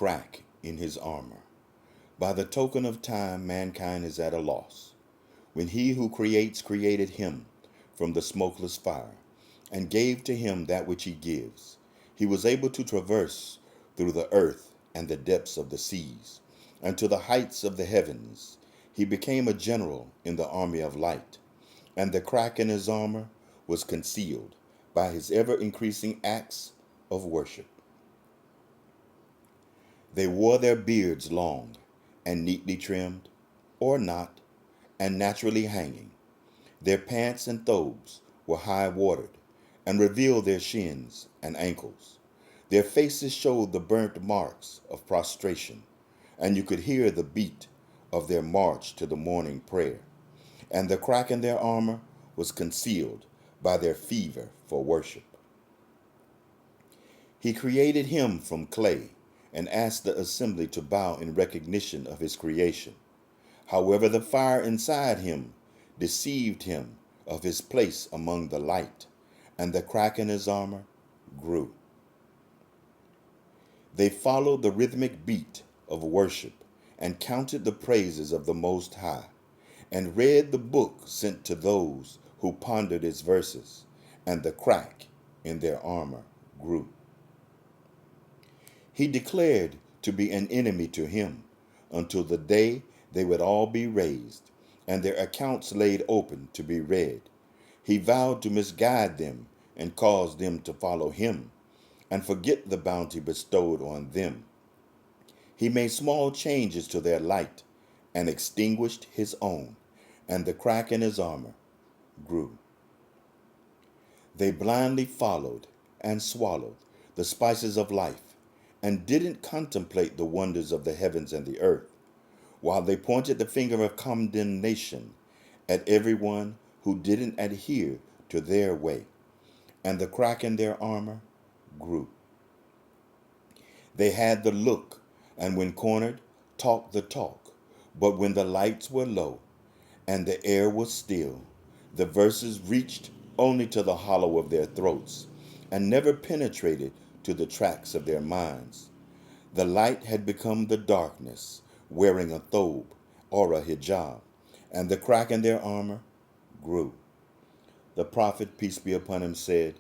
crack in his armor. By the token of time, mankind is at a loss. When he who creates created him from the smokeless fire, and gave to him that which he gives, he was able to traverse through the earth and the depths of the seas, and to the heights of the heavens. He became a general in the army of light, and the crack in his armor was concealed by his ever-increasing acts of worship. They wore their beards long and neatly trimmed, or not, and naturally hanging. Their pants and thobes were high watered, and revealed their shins and ankles. Their faces showed the burnt marks of prostration, and you could hear the beat of their march to the morning prayer. And the crack in their armor was concealed by their fever for worship. He created him from clay and asked the assembly to bow in recognition of his creation. However, the fire inside him deceived him of his place among the light, and the crack in his armor grew. They followed the rhythmic beat of worship and counted the praises of the Most High, and read the book sent to those who pondered its verses, and the crack in their armor grew. He declared to be an enemy to him until the day they would all be raised, and their accounts laid open to be read. He vowed to misguide them and cause them to follow him and forget the bounty bestowed on them. He made small changes to their light and extinguished his own, and the crack in his armor grew. They blindly followed and swallowed the spices of life and didn't contemplate the wonders of the heavens and the earth, while they pointed the finger of condemnation at everyone who didn't adhere to their way, and the crack in their armor grew. They had the look, and when cornered, talked the talk, but when the lights were low and the air was still, the verses reached only to the hollow of their throats and never penetrated to the tracks of their minds. The light had become the darkness, wearing a thobe or a hijab, and the crack in their armor grew. The prophet, peace be upon him, said,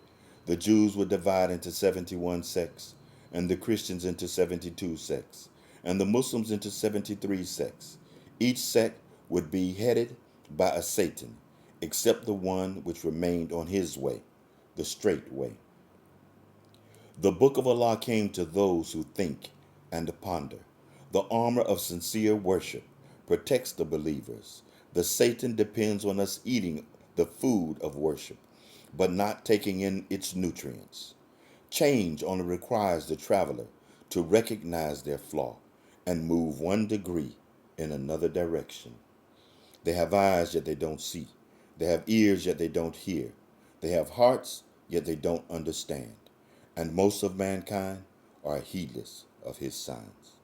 the Jews would divide into 71 sects, and the Christians into 72 sects, and the Muslims into 73 sects. Each sect would be headed by a Satan, except the one which remained on his way, the straight way. The book of Allah came to those who think and ponder. The armor of sincere worship protects the believers. The Satan depends on us eating the food of worship, but not taking in its nutrients. Change only requires the traveler to recognize their flaw and move 1 degree in another direction. They have eyes, yet they don't see. They have ears, yet they don't hear. They have hearts, yet they don't understand. And most of mankind are heedless of his signs.